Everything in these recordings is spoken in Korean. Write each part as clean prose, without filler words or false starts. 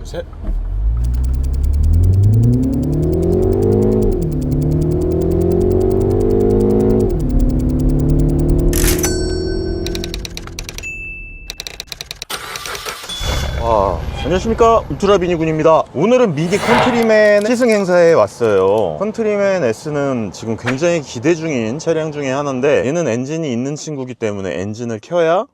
셋. 안녕하십니까, 울트라 비니군입니다. 오늘은 미니 컨트리맨 시승 행사에 왔어요. 컨트리맨 S는 지금 굉장히 기대 중인 차량 중에 하나인데, 얘는 엔진이 있는 친구기 때문에 엔진을 켜야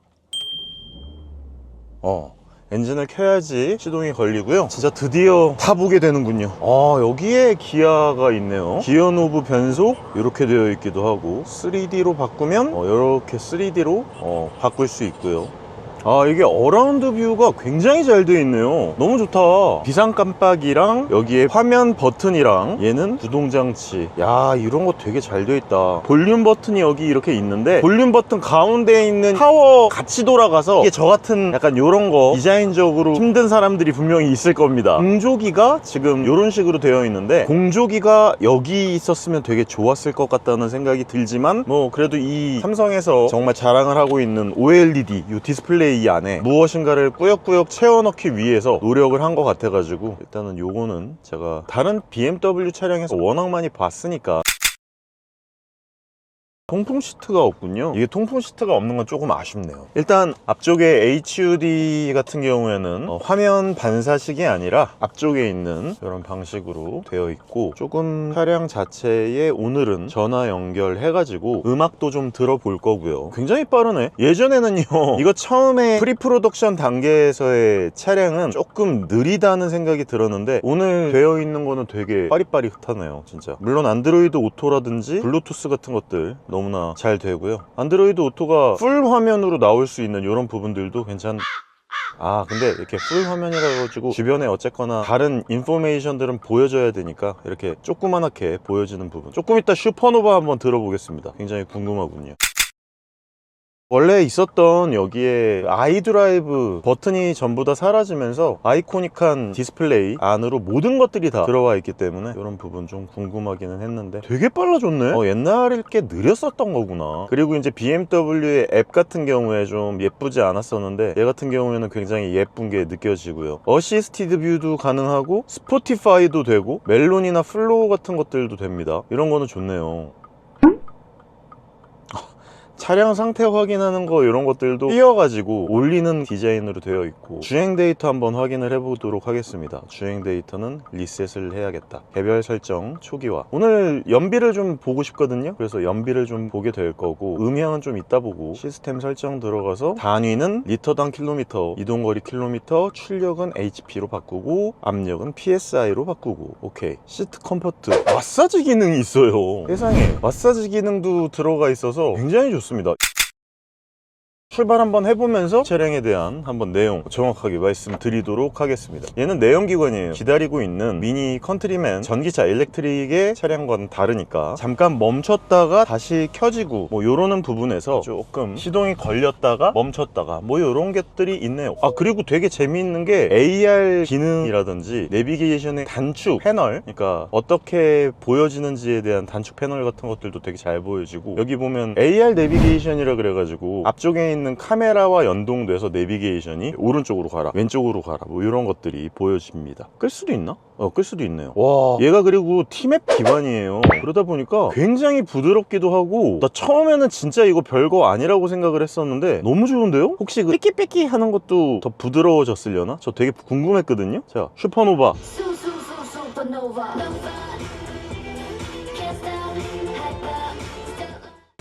엔진을 켜야지 시동이 걸리고요. 진짜 드디어 타보게 되는군요. 여기에 기아가 있네요. 기어 노브 변속 이렇게 되어 있기도 하고, 3D로 바꾸면 이렇게 3D로 바꿀 수 있고요. 이게 어라운드 뷰가 굉장히 잘 되어 있네요. 너무 좋다. 비상 깜빡이랑 여기에 화면 버튼이랑 얘는 구동장치. 야, 이런 거 되게 잘 되어 있다. 볼륨 버튼이 여기 이렇게 있는데, 볼륨 버튼 가운데에 있는 파워 같이 돌아가서, 이게 저 같은 약간 요런 거 디자인적으로 힘든 사람들이 분명히 있을 겁니다. 공조기가 지금 요런 식으로 되어 있는데, 공조기가 여기 있었으면 되게 좋았을 것 같다는 생각이 들지만, 뭐 그래도 이 삼성에서 정말 자랑을 하고 있는 OLED 이 디스플레이 이 안에 무엇인가를 꾸역꾸역 채워넣기 위해서 노력을 한 것 같아가지고, 일단은 요거는 제가 다른 BMW 차량에서 워낙 많이 봤으니까. 통풍 시트가 없군요. 이게 통풍 시트가 없는 건 조금 아쉽네요. 일단 앞쪽에 HUD 같은 경우에는 화면 반사식이 아니라 앞쪽에 있는 이런 방식으로 되어 있고, 조금 차량 자체에 오늘은 전화 연결해가지고 음악도 좀 들어볼 거고요. 굉장히 빠르네. 예전에는요, 이거 처음에 프리프로덕션 단계에서의 차량은 조금 느리다는 생각이 들었는데, 오늘 되어 있는 거는 되게 빠릿빠릿하네요, 진짜. 물론 안드로이드 오토라든지 블루투스 같은 것들 너무나 잘 되고요. 안드로이드 오토가 풀 화면으로 나올 수 있는 이런 부분들도 근데 이렇게 풀 화면이라 가지고 주변에 어쨌거나 다른 인포메이션들은 보여줘야 되니까 이렇게 조그만하게 보여지는 부분. 조금 이따 슈퍼노바 한번 들어보겠습니다. 굉장히 궁금하군요. 원래 있었던 여기에 아이드라이브 버튼이 전부 다 사라지면서 아이코닉한 디스플레이 안으로 모든 것들이 다 들어와 있기 때문에 이런 부분 좀 궁금하기는 했는데, 되게 빨라졌네. 옛날에 꽤 느렸었던 거구나. 그리고 이제 BMW의 앱 같은 경우에 좀 예쁘지 않았었는데, 얘 같은 경우에는 굉장히 예쁜 게 느껴지고요. 어시스티드 뷰도 가능하고 스포티파이도 되고 멜론이나 플로우 같은 것들도 됩니다. 이런 거는 좋네요. 차량 상태 확인하는 거 이런 것들도 띄어가지고 올리는 디자인으로 되어 있고, 주행 데이터 한번 확인을 해보도록 하겠습니다. 주행 데이터는 리셋을 해야겠다. 개별 설정 초기화. 오늘 연비를 좀 보고 싶거든요. 그래서 연비를 좀 보게 될 거고, 음향은 좀 이따 보고, 시스템 설정 들어가서 단위는 리터당 킬로미터, 이동거리 킬로미터, 출력은 HP로 바꾸고, 압력은 PSI로 바꾸고. 오케이. 시트 컴포트, 마사지 기능이 있어요. 세상에, 마사지 기능도 들어가 있어서 굉장히 좋습니다. 출발 한번 해보면서 차량에 대한 한번 내용 정확하게 말씀드리도록 하겠습니다. 얘는 내연기관이에요. 기다리고 있는 미니 컨트리맨 전기차 일렉트릭의 차량과는 다르니까 잠깐 멈췄다가 다시 켜지고 뭐 요러는 부분에서 조금 시동이 걸렸다가 멈췄다가 뭐 요런 것들이 있네요. 그리고 되게 재미있는 게 AR 기능이라든지 내비게이션의 단축 패널, 그러니까 어떻게 보여지는지에 대한 단축 패널 같은 것들도 되게 잘 보여지고, 여기 보면 AR 내비게이션이라 그래가지고 앞쪽에 있는 카메라와 연동돼서 내비게이션이 오른쪽으로 가라, 왼쪽으로 가라, 뭐 이런 것들이 보여집니다. 끌 수도 있나? 끌 수도 있네요. 와, 얘가 그리고 T맵 기반이에요. 그러다 보니까 굉장히 부드럽기도 하고, 나 처음에는 진짜 이거 별거 아니라고 생각을 했었는데 너무 좋은데요? 혹시 그 삐끼삐끼 하는 것도 더 부드러워졌으려나? 저 되게 궁금했거든요. 자, 슈퍼노바.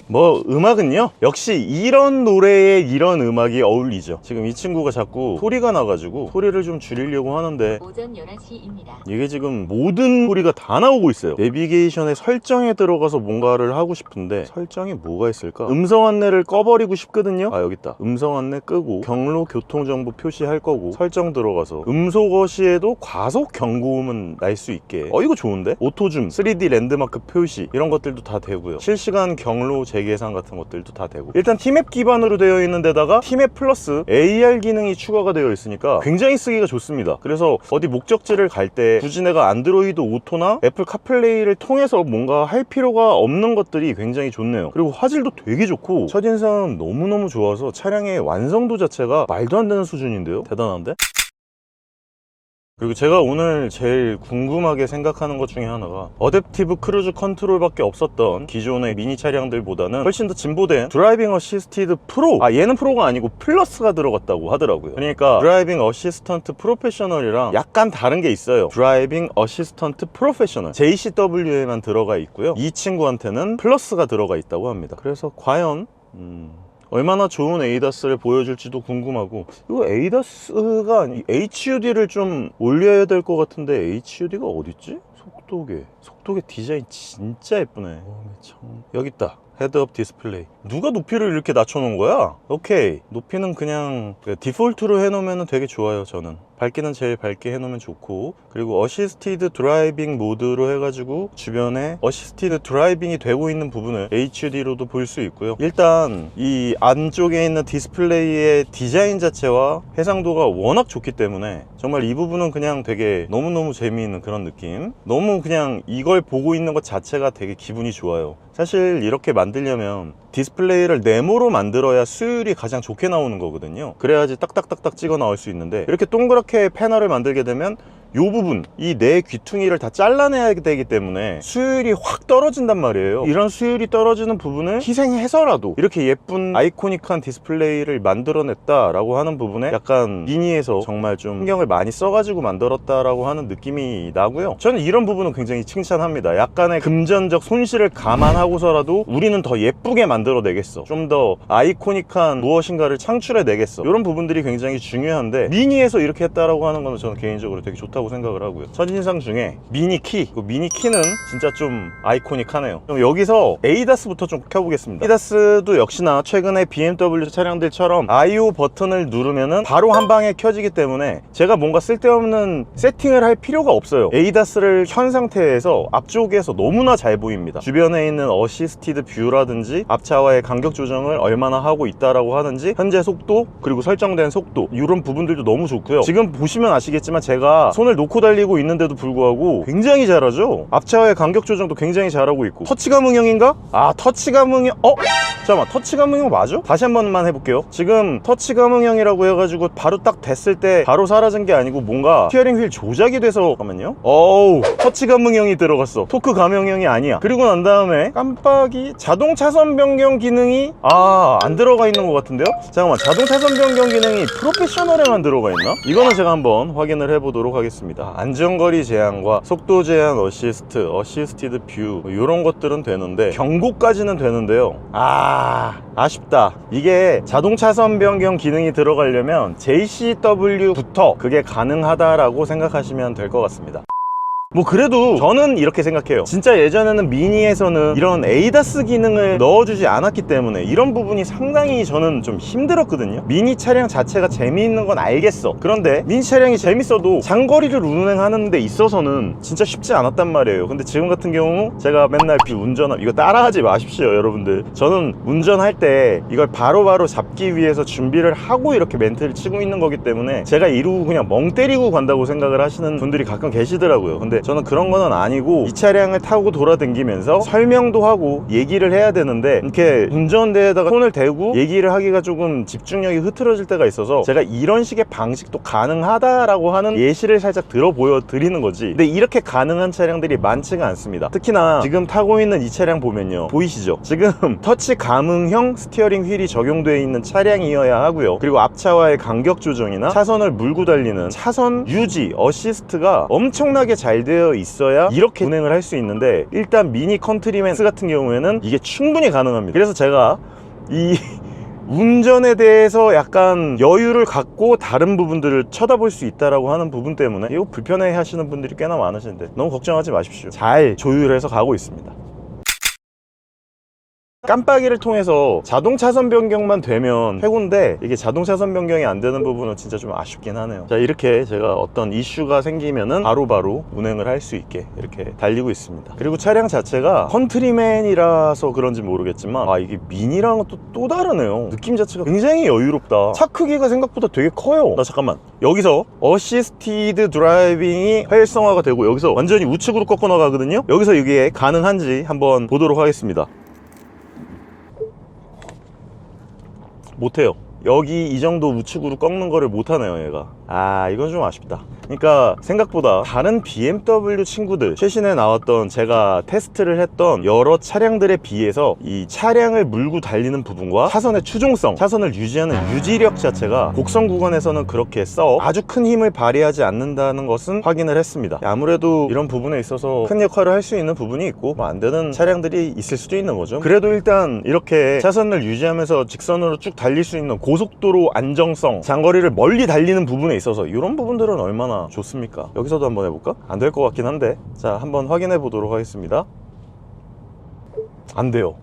뭐 음악은요, 역시 이런 노래에 이런 음악이 어울리죠. 지금 이 친구가 자꾸 소리가 나가지고 소리를 좀 줄이려고 하는데, 오전 11시입니다. 이게 지금 모든 소리가 다 나오고 있어요. 내비게이션의 설정에 들어가서 뭔가를 하고 싶은데 설정이 뭐가 있을까? 음성 안내를 꺼버리고 싶거든요. 여기 있다. 음성 안내 끄고 경로 교통정보 표시할 거고, 설정 들어가서 음소거 시에도 과속 경고음은 날 수 있게. 이거 좋은데? 오토줌, 3D 랜드마크 표시 이런 것들도 다 되고요. 실시간 경로 재계산 같은 것들도 다 되고, 일단 T맵 기반으로 되어 있는 데다가 T맵 플러스 AR 기능이 추가가 되어 있으니까 굉장히 쓰기가 좋습니다. 그래서 어디 목적지를 갈 때 굳이 내가 안드로이드 오토나 애플 카플레이를 통해서 뭔가 할 필요가 없는 것들이 굉장히 좋네요. 그리고 화질도 되게 좋고 첫인상은 너무너무 좋아서 차량의 완성도 자체가 말도 안 되는 수준인데요? 대단한데? 그리고 제가 오늘 제일 궁금하게 생각하는 것 중에 하나가 어댑티브 크루즈 컨트롤밖에 없었던 기존의 미니 차량들보다는 훨씬 더 진보된 드라이빙 어시스티드 프로, 얘는 프로가 아니고 플러스가 들어갔다고 하더라고요. 그러니까 드라이빙 어시스턴트 프로페셔널이랑 약간 다른 게 있어요. 드라이빙 어시스턴트 프로페셔널 JCW에만 들어가 있고요, 이 친구한테는 플러스가 들어가 있다고 합니다. 그래서 과연 얼마나 좋은 ADAS를 보여줄지도 궁금하고, 이거 ADAS가 아니 HUD를 좀 올려야 될 것 같은데 HUD가 어딨지? 속도계 디자인 진짜 예쁘네. 여기 있다. 헤드업 디스플레이. 누가 높이를 이렇게 낮춰놓은 거야? 오케이, 높이는 그냥 디폴트로 해놓으면 되게 좋아요. 저는 밝기는 제일 밝게 해놓으면 좋고, 그리고 어시스티드 드라이빙 모드로 해가지고 주변에 어시스티드 드라이빙이 되고 있는 부분을 HUD로도 볼 수 있고요. 일단 이 안쪽에 있는 디스플레이의 디자인 자체와 해상도가 워낙 좋기 때문에 정말 이 부분은 그냥 되게 너무너무 재미있는 그런 느낌. 너무 그냥 이걸 보고 있는 것 자체가 되게 기분이 좋아요. 사실 이렇게 만들려면 디스플레이를 네모로 만들어야 수율이 가장 좋게 나오는 거거든요. 그래야지 딱딱딱딱 찍어 나올 수 있는데, 이렇게 동그랗게 패널을 만들게 되면 이 부분, 이 네 귀퉁이를 다 잘라내야 되기 때문에 수율이 확 떨어진단 말이에요. 이런 수율이 떨어지는 부분을 희생해서라도 이렇게 예쁜 아이코닉한 디스플레이를 만들어냈다라고 하는 부분에 약간 미니에서 정말 좀 신경을 많이 써가지고 만들었다라고 하는 느낌이 나고요. 저는 이런 부분은 굉장히 칭찬합니다. 약간의 금전적 손실을 감안하고서라도 우리는 더 예쁘게 만들어내겠어, 좀 더 아이코닉한 무엇인가를 창출해내겠어, 이런 부분들이 굉장히 중요한데, 미니에서 이렇게 했다라고 하는 거는 저는 개인적으로 되게 좋다고 생각을 하고요. 첫인상 중에 미니키, 미니키는 진짜 좀 아이코닉하네요. 그럼 여기서 ADAS부터 좀 켜보겠습니다. ADAS도 역시나 최근에 BMW 차량들처럼 IO 버튼을 누르면은 바로 한 방에 켜지기 때문에 제가 뭔가 쓸데없는 세팅을 할 필요가 없어요. ADAS를 켠 상태에서 앞쪽에서 너무나 잘 보입니다. 주변에 있는 어시스티드 뷰라든지 앞차와의 간격 조정을 얼마나 하고 있다라고 하는지, 현재 속도, 그리고 설정된 속도, 이런 부분들도 너무 좋고요. 지금 보시면 아시겠지만 제가 손을 놓고 달리고 있는데도 불구하고 굉장히 잘하죠. 앞차와의 간격 조정도 굉장히 잘하고 있고. 터치 감응형인가? 터치 감응형. 잠깐만, 터치 감응형 맞아? 다시 한 번만 해볼게요. 지금 터치 감응형이라고 해가지고 바로 딱 됐을 때 바로 사라진 게 아니고 뭔가 스티어링 휠 조작이 돼서, 잠깐만요. 터치 감응형이 들어갔어. 토크 감응형이 아니야. 그리고 난 다음에 깜빡이 자동 차선 변경 기능이 안 들어가 있는 것 같은데요? 잠깐만, 자동 차선 변경 기능이 프로페셔널에만 들어가 있나? 이거는 제가 한번 확인을 해보도록 하겠습니다. 안전거리 제한과 속도 제한 어시스트, 어시스티드 뷰, 이런 것들은 되는데 경고까지는 되는데요. 아쉽다. 이게 자동 차선 변경 기능이 들어가려면 JCW부터 그게 가능하다라고 생각하시면 될 것 같습니다. 그래도 저는 이렇게 생각해요. 진짜 예전에는 미니에서는 이런 ADAS 기능을 넣어주지 않았기 때문에 이런 부분이 상당히 저는 좀 힘들었거든요. 미니 차량 자체가 재미있는 건 알겠어. 그런데 미니 차량이 재밌어도 장거리를 운행하는 데 있어서는 진짜 쉽지 않았단 말이에요. 근데 지금 같은 경우 제가 맨날 이거 따라하지 마십시오, 여러분들. 저는 운전할 때 이걸 바로바로 잡기 위해서 준비를 하고 이렇게 멘트를 치고 있는 거기 때문에 제가 이러고 그냥 멍 때리고 간다고 생각을 하시는 분들이 가끔 계시더라고요. 근데 저는 그런 거는 아니고, 이 차량을 타고 돌아다니면서 설명도 하고 얘기를 해야 되는데 이렇게 운전대에다가 손을 대고 얘기를 하기가 조금 집중력이 흐트러질 때가 있어서 제가 이런 식의 방식도 가능하다라고 하는 예시를 살짝 들어 보여드리는 거지. 근데 이렇게 가능한 차량들이 많지가 않습니다. 특히나 지금 타고 있는 이 차량 보면요, 보이시죠? 지금 터치 감응형 스티어링 휠이 적용되어 있는 차량이어야 하고요. 그리고 앞차와의 간격 조정이나 차선을 물고 달리는 차선 유지, 어시스트가 엄청나게 잘 되어 있어야 이렇게 운행을 할 수 있는데, 일단 미니 컨트리맨 같은 경우에는 이게 충분히 가능합니다. 그래서 제가 이 운전에 대해서 약간 여유를 갖고 다른 부분들을 쳐다볼 수 있다라고 하는 부분 때문에 이거 불편해 하시는 분들이 꽤나 많으신데 너무 걱정하지 마십시오. 잘 조율해서 가고 있습니다. 깜빡이를 통해서 자동 차선 변경만 되면 최고인데, 이게 자동 차선 변경이 안 되는 부분은 진짜 좀 아쉽긴 하네요. 자, 이렇게 제가 어떤 이슈가 생기면은 바로바로 운행을 할 수 있게 이렇게 달리고 있습니다. 그리고 차량 자체가 컨트리맨이라서 그런지 모르겠지만 이게 미니랑은 또 다르네요. 느낌 자체가 굉장히 여유롭다. 차 크기가 생각보다 되게 커요. 잠깐만, 여기서 어시스티드 드라이빙이 활성화가 되고 여기서 완전히 우측으로 꺾어 나가거든요. 여기서 이게 가능한지 한번 보도록 하겠습니다. 못해요. 여기 이 정도 우측으로 꺾는 거를 못하네요, 얘가. 이건 좀 아쉽다. 그러니까 생각보다 다른 BMW 친구들, 최신에 나왔던 제가 테스트를 했던 여러 차량들에 비해서 이 차량을 물고 달리는 부분과 차선의 추종성, 차선을 유지하는 유지력 자체가 곡선 구간에서는 그렇게 아주 큰 힘을 발휘하지 않는다는 것은 확인을 했습니다. 아무래도 이런 부분에 있어서 큰 역할을 할 수 있는 부분이 있고 안 되는 차량들이 있을 수도 있는 거죠. 그래도 일단 이렇게 차선을 유지하면서 직선으로 쭉 달릴 수 있는 고속도로 안정성, 장거리를 멀리 달리는 부분에 있어서 이런 부분들은 얼마나 좋습니까? 여기서도 한번 해볼까? 안 될 것 같긴 한데, 자, 한번 확인해 보도록 하겠습니다. 안 돼요.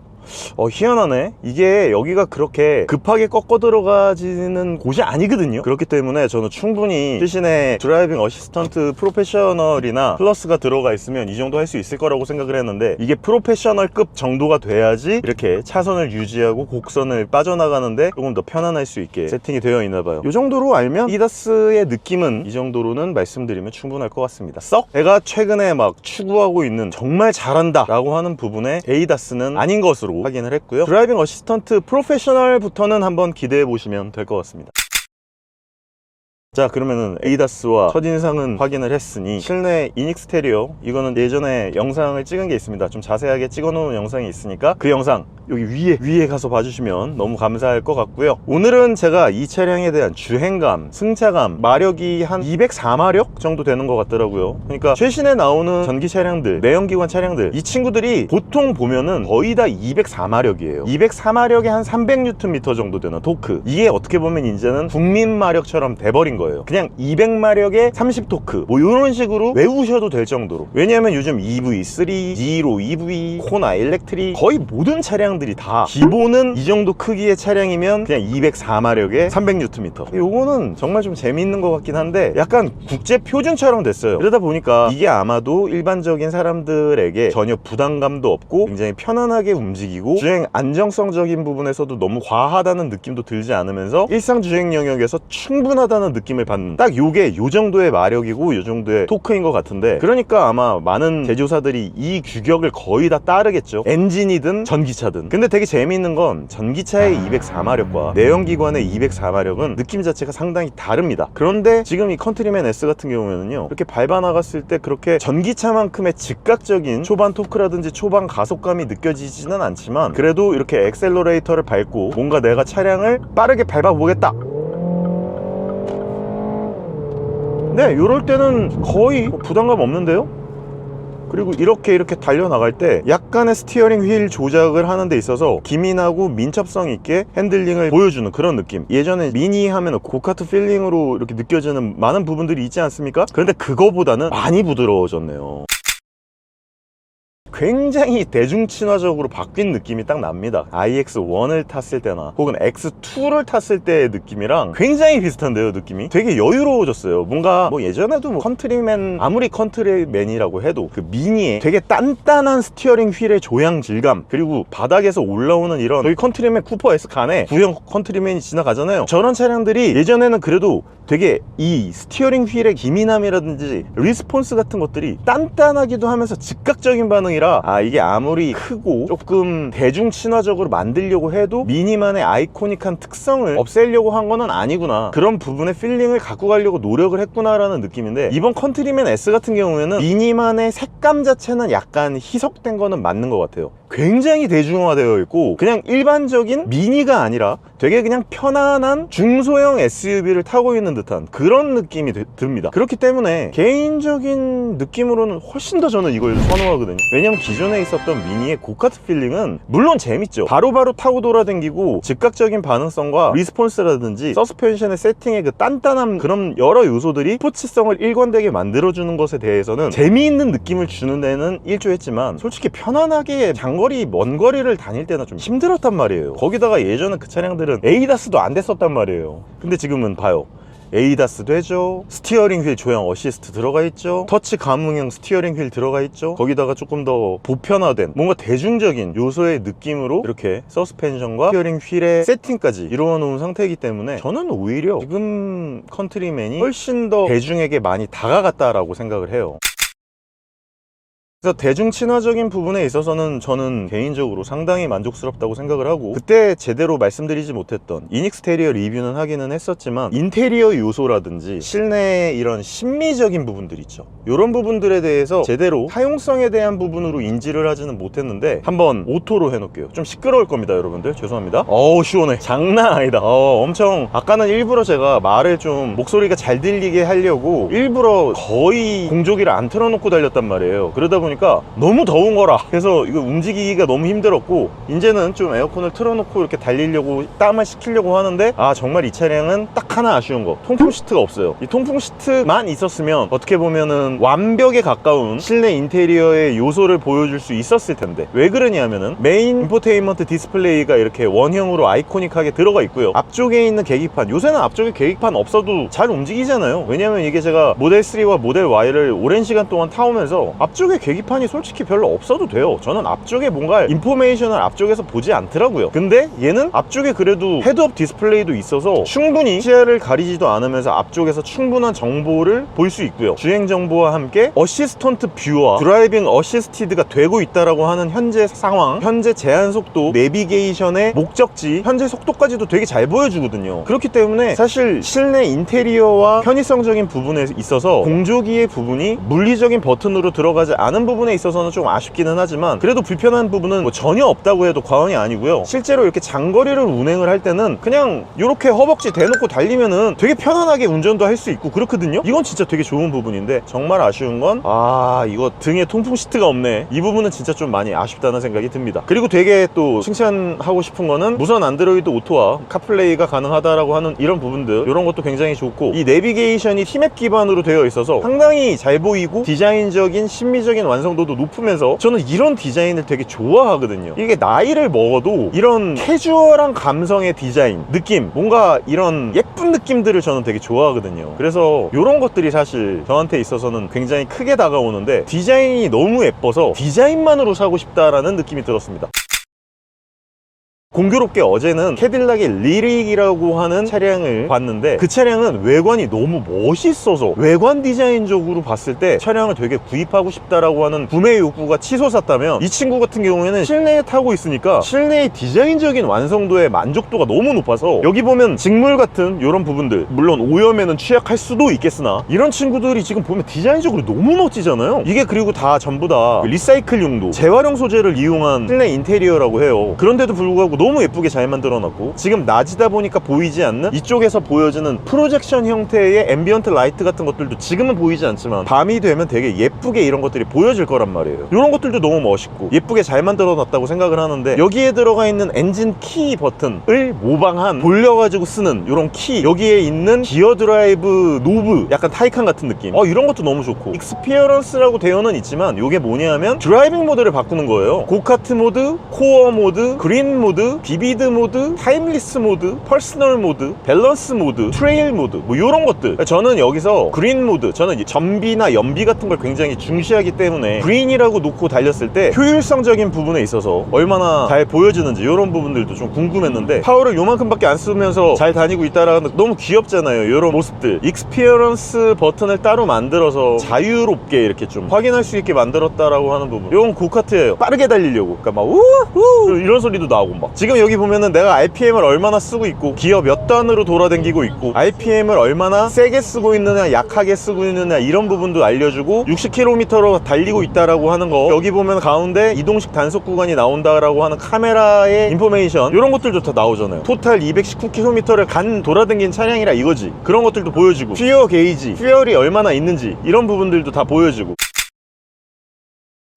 희한하네. 이게 여기가 그렇게 급하게 꺾어 들어가지는 곳이 아니거든요. 그렇기 때문에 저는 충분히 최신의 드라이빙 어시스턴트 프로페셔널이나 플러스가 들어가 있으면 이 정도 할 수 있을 거라고 생각을 했는데, 이게 프로페셔널급 정도가 돼야지 이렇게 차선을 유지하고 곡선을 빠져나가는데 조금 더 편안할 수 있게 세팅이 되어 있나 봐요. 이 정도로 알면 에이다스의 느낌은 이 정도로는 말씀드리면 충분할 것 같습니다. 제가 최근에 막 추구하고 있는 정말 잘한다 라고 하는 부분에 에이다스는 아닌 것으로 확인을 했고요. 드라이빙 어시스턴트 프로페셔널부터는 한번 기대해 보시면 될 것 같습니다. 자, 그러면은 에이다스와 첫인상은 확인을 했으니 실내 인익스테리어, 이거는 예전에 영상을 찍은 게 있습니다. 좀 자세하게 찍어 놓은 영상이 있으니까 그 영상 여기 위에 가서 봐주시면 너무 감사할 것 같고요. 오늘은 제가 이 차량에 대한 주행감, 승차감, 마력이 한 204마력 정도 되는 것 같더라고요. 그러니까 최신에 나오는 전기 차량들, 내연기관 차량들, 이 친구들이 보통 보면은 거의 다 204마력이에요 204마력에 한 300Nm 정도 되는 토크, 이게 어떻게 보면 이제는 국민 마력처럼 돼버린 거예요. 그냥 200마력에 30토크 뭐 이런 식으로 외우셔도 될 정도로. 왜냐하면 요즘 EV3, 니로 EV, 코나 일렉트릭, 거의 모든 차량들이 다 기본은 이 정도 크기의 차량이면 그냥 204마력에 300Nm. 요거는 정말 좀 재미있는 것 같긴 한데 약간 국제 표준처럼 됐어요. 그러다 보니까 이게 아마도 일반적인 사람들에게 전혀 부담감도 없고 굉장히 편안하게 움직이고 주행 안정성적인 부분에서도 너무 과하다는 느낌도 들지 않으면서 일상 주행 영역에서 충분하다는 느낌을 받는, 딱 요게 요 정도의 마력이고 요 정도의 토크인 것 같은데, 그러니까 아마 많은 제조사들이 이 규격을 거의 다 따르겠죠. 엔진이든 전기차든. 근데 되게 재미있는 건 전기차의 204마력과 내연기관의 204마력은 느낌 자체가 상당히 다릅니다. 그런데 지금 이 컨트리맨 S 같은 경우에는요, 이렇게 밟아 나갔을 때 그렇게 전기차만큼의 즉각적인 초반 토크라든지 초반 가속감이 느껴지지는 않지만, 그래도 이렇게 액셀러레이터를 밟고 뭔가 내가 차량을 빠르게 밟아 보겠다, 네, 요럴 때는 거의 부담감 없는데요. 그리고 이렇게 달려나갈 때 약간의 스티어링 휠 조작을 하는 데 있어서 기민하고 민첩성 있게 핸들링을 보여주는 그런 느낌. 예전에 미니 하면 고카트 필링으로 이렇게 느껴지는 많은 부분들이 있지 않습니까? 그런데 그거보다는 많이 부드러워졌네요. 굉장히 대중친화적으로 바뀐 느낌이 딱 납니다. iX1을 탔을 때나 혹은 X2를 탔을 때의 느낌이랑 굉장히 비슷한데요. 느낌이 되게 여유로워졌어요. 뭔가 뭐 예전에도 뭐 컨트리맨, 아무리 컨트리맨이라고 해도 그 미니의 되게 단단한 스티어링 휠의 조향 질감, 그리고 바닥에서 올라오는 이런, 저희 컨트리맨 쿠퍼 S 칸에 구형 컨트리맨이 지나가잖아요. 저런 차량들이 예전에는 그래도 되게 이 스티어링 휠의 기민함이라든지 리스폰스 같은 것들이 단단하기도 하면서 즉각적인 반응이라, 이게 아무리 크고 조금 대중 친화적으로 만들려고 해도 미니만의 아이코닉한 특성을 없애려고 한 거는 아니구나, 그런 부분의 필링을 갖고 가려고 노력을 했구나 라는 느낌인데, 이번 컨트리맨 S 같은 경우에는 미니만의 색감 자체는 약간 희석된 거는 맞는 것 같아요. 굉장히 대중화되어 있고 그냥 일반적인 미니가 아니라 되게 그냥 편안한 중소형 SUV를 타고 있는 듯한 그런 느낌이 듭니다. 그렇기 때문에 개인적인 느낌으로는 훨씬 더 저는 이걸 선호하거든요. 왜냐면 기존에 있었던 미니의 고카트 필링은 물론 재밌죠. 바로바로 타고 돌아다니고 즉각적인 반응성과 리스폰스라든지 서스펜션의 세팅의 그 단단함, 그런 여러 요소들이 스포츠성을 일관되게 만들어주는 것에 대해서는 재미있는 느낌을 주는 데는 일조했지만, 솔직히 편안하게 장거리, 먼 거리를 다닐 때는 좀 힘들었단 말이에요. 거기다가 예전에 그 차량들은 에이다스도 안 됐었단 말이에요. 근데 지금은 봐요, 에이다스 되죠. 스티어링 휠 조향 어시스트 들어가 있죠. 터치 감응형 스티어링 휠 들어가 있죠. 거기다가 조금 더 보편화된 뭔가 대중적인 요소의 느낌으로 이렇게 서스펜션과 스티어링 휠의 세팅까지 이루어 놓은 상태이기 때문에 저는 오히려 지금 컨트리맨이 훨씬 더 대중에게 많이 다가갔다라고 생각을 해요. 그래서 대중 친화적인 부분에 있어서는 저는 개인적으로 상당히 만족스럽다고 생각을 하고, 그때 제대로 말씀드리지 못했던 이닉스테리어 리뷰는 하기는 했었지만 인테리어 요소라든지 실내 이런 심미적인 부분들 있죠, 이런 부분들에 대해서 제대로 사용성에 대한 부분으로 인지를 하지는 못했는데 한번 오토로 해놓을게요. 좀 시끄러울 겁니다 여러분들, 죄송합니다. 어우 시원해, 장난 아니다. 엄청, 아까는 일부러 제가 말을 좀 목소리가 잘 들리게 하려고 일부러 거의 공조기를 안 틀어놓고 달렸단 말이에요. 그러다 보니까 너무 더운 거라, 그래서 이거 움직이기가 너무 힘들었고, 이제는 좀 에어컨을 틀어놓고 이렇게 달리려고, 땀을 식히려고 하는데, 정말 이 차량은 딱 하나 아쉬운 거, 통풍 시트가 없어요. 이 통풍 시트만 있었으면 어떻게 보면은 완벽에 가까운 실내 인테리어의 요소를 보여줄 수 있었을 텐데, 왜 그러냐면은 메인 인포테인먼트 디스플레이가 이렇게 원형으로 아이코닉하게 들어가 있고요. 앞쪽에 있는 계기판, 요새는 앞쪽에 계기판 없어도 잘 움직이잖아요. 왜냐면 이게 제가 모델 3와 모델 Y를 오랜 시간 동안 타오면서 앞쪽에 계기판이 솔직히 별로 없어도 돼요. 저는 앞쪽에 뭔가 인포메이션을 앞쪽에서 보지 않더라고요. 근데 얘는 앞쪽에 그래도 헤드업 디스플레이도 있어서 충분히 시야를 가리지도 않으면서 앞쪽에서 충분한 정보를 볼 수 있고요. 주행 정보와 함께 어시스턴트 뷰와 드라이빙 어시스티드가 되고 있다라고 하는 현재 상황, 현재 제한 속도, 내비게이션의 목적지, 현재 속도까지도 되게 잘 보여주거든요. 그렇기 때문에 사실 실내 인테리어와 편의성적인 부분에 있어서 공조기의 부분이 물리적인 버튼으로 들어가지 않은 부분에 있어서는 좀 아쉽기는 하지만, 그래도 불편한 부분은 뭐 전혀 없다고 해도 과언이 아니고요. 실제로 이렇게 장거리를 운행을 할 때는 그냥 이렇게 허벅지 대놓고 달리면은 되게 편안하게 운전도 할 수 있고 그렇거든요. 이건 진짜 되게 좋은 부분인데, 정말 아쉬운 건 이거 등에 통풍 시트가 없네, 이 부분은 진짜 좀 많이 아쉽다는 생각이 듭니다. 그리고 되게 또 칭찬하고 싶은 거는 무선 안드로이드 오토와 카플레이가 가능하다라고 하는 이런 부분들, 이런 것도 굉장히 좋고, 이 내비게이션이 티맵 기반으로 되어 있어서 상당히 잘 보이고 디자인적인 심미적인 완성도도 높으면서, 저는 이런 디자인을 되게 좋아하거든요. 이게 나이를 먹어도 이런 캐주얼한 감성의 디자인 느낌, 뭔가 이런 예쁜 느낌들을 저는 되게 좋아하거든요. 그래서 이런 것들이 사실 저한테 있어서는 굉장히 크게 다가오는데, 디자인이 너무 예뻐서 디자인만으로 사고 싶다라는 느낌이 들었습니다. 공교롭게 어제는 캐딜락의 리릭이라고 하는 차량을 봤는데, 그 차량은 외관이 너무 멋있어서 외관 디자인적으로 봤을 때 차량을 되게 구입하고 싶다라고 하는 구매 욕구가 치솟았다면, 이 친구 같은 경우에는 실내에 타고 있으니까 실내의 디자인적인 완성도의 만족도가 너무 높아서, 여기 보면 직물 같은 이런 부분들, 물론 오염에는 취약할 수도 있겠으나 이런 친구들이 지금 보면 디자인적으로 너무 멋지잖아요. 이게 그리고 다 전부 다 리사이클 용도, 재활용 소재를 이용한 실내 인테리어라고 해요. 그런데도 불구하고 너무 예쁘게 잘 만들어놨고, 지금 낮이다 보니까 보이지 않는 이쪽에서 보여지는 프로젝션 형태의 앰비언트 라이트 같은 것들도 지금은 보이지 않지만 밤이 되면 되게 예쁘게 이런 것들이 보여질 거란 말이에요. 이런 것들도 너무 멋있고 예쁘게 잘 만들어놨다고 생각을 하는데, 여기에 들어가 있는 엔진 키 버튼을 모방한, 돌려가지고 쓰는 이런 키, 여기에 있는 기어 드라이브 노브, 약간 타이칸 같은 느낌, 이런 것도 너무 좋고, 익스피어런스라고 되어는 있지만 이게 뭐냐면 드라이빙 모드를 바꾸는 거예요. 고카트 모드, 코어 모드, 그린 모드, 비비드 모드, 타임리스 모드, 퍼스널 모드, 밸런스 모드, 트레일 모드, 뭐 이런 것들. 저는 여기서 그린 모드, 저는 전비나 연비 같은 걸 굉장히 중시하기 때문에 그린이라고 놓고 달렸을 때 효율성적인 부분에 있어서 얼마나 잘 보여지는지 이런 부분들도 좀 궁금했는데, 파워를 요만큼밖에 안 쓰면서 잘 다니고 있다라는, 너무 귀엽잖아요 이런 모습들. 익스피어런스 버튼을 따로 만들어서 자유롭게 이렇게 좀 확인할 수 있게 만들었다라고 하는 부분, 이건 고카트예요. 빠르게 달리려고, 그러니까 막 우우 이런 소리도 나오고, 막 지금 여기 보면은 내가 RPM을 얼마나 쓰고 있고, 기어 몇 단으로 돌아다니고 있고, RPM을 얼마나 세게 쓰고 있느냐 약하게 쓰고 있느냐 이런 부분도 알려주고, 60km로 달리고 있다라고 하는 거, 여기 보면 가운데 이동식 단속 구간이 나온다라고 하는 카메라의 인포메이션, 이런 것들도 다 나오잖아요. 토탈 219km를 간 돌아다닌 차량이라 이거지. 그런 것들도 보여주고, 퓨어 게이지, 퓨얼이 얼마나 있는지 이런 부분들도 다 보여주고.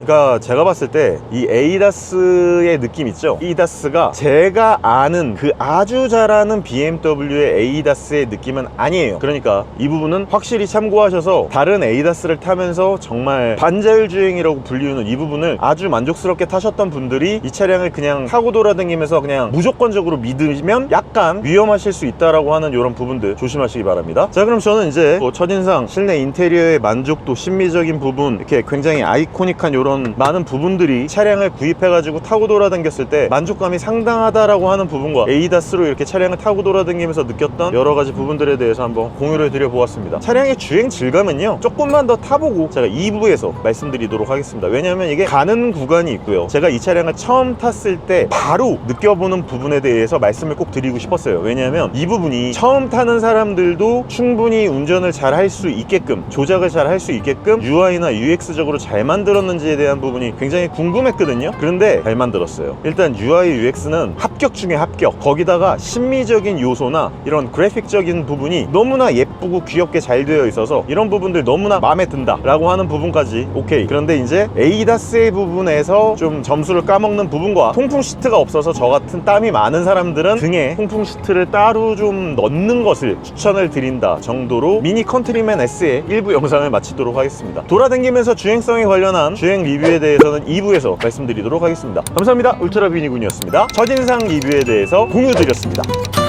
그러니까 제가 봤을 때 이 에이다스의 느낌 있죠? 에이다스가 제가 아는 그 아주 잘 아는 BMW의 에이다스의 느낌은 아니에요. 그러니까 이 부분은 확실히 참고하셔서, 다른 에이다스를 타면서 정말 반자율 주행이라고 불리우는 이 부분을 아주 만족스럽게 타셨던 분들이 이 차량을 그냥 타고 돌아다니면서 그냥 무조건적으로 믿으면 약간 위험하실 수 있다라고 하는 이런 부분들 조심하시기 바랍니다. 자, 그럼 저는 이제 첫인상 실내 인테리어의 만족도, 심미적인 부분, 이렇게 굉장히 아이코닉한 이런 이런 많은 부분들이 차량을 구입해가지고 타고 돌아다녔을 때 만족감이 상당하다라고 하는 부분과 에이다스로 이렇게 차량을 타고 돌아다니면서 느꼈던 여러 가지 부분들에 대해서 한번 공유를 드려보았습니다. 차량의 주행 질감은요, 조금만 더 타보고 제가 2부에서 말씀드리도록 하겠습니다. 왜냐하면 이게 가는 구간이 있고요, 제가 이 차량을 처음 탔을 때 바로 느껴보는 부분에 대해서 말씀을 꼭 드리고 싶었어요. 왜냐하면 이 부분이 처음 타는 사람들도 충분히 운전을 잘 할 수 있게끔, 조작을 잘 할 수 있게끔 UI나 UX적으로 잘 만들었는지에 대한 부분이 굉장히 궁금했거든요. 그런데 잘 만들었어요. 일단 UI, UX는 합격 중에 합격. 거기다가 심미적인 요소나 이런 그래픽적인 부분이 너무나 예쁘고 귀엽게 잘 되어 있어서 이런 부분들 너무나 마음에 든다 라고 하는 부분까지 오케이. 그런데 이제 에이다스의 부분에서 좀 점수를 까먹는 부분과 통풍 시트가 없어서 저 같은 땀이 많은 사람들은 등에 통풍 시트를 따로 좀 넣는 것을 추천을 드린다 정도로 미니 컨트리맨 S의 일부 영상을 마치도록 하겠습니다. 돌아다니면서 주행성에 관련한 주행 리뷰에 대해서는 2부에서 말씀드리도록 하겠습니다. 감사합니다. 울트라비니군이었습니다. 첫인상 리뷰에 대해서 공유드렸습니다.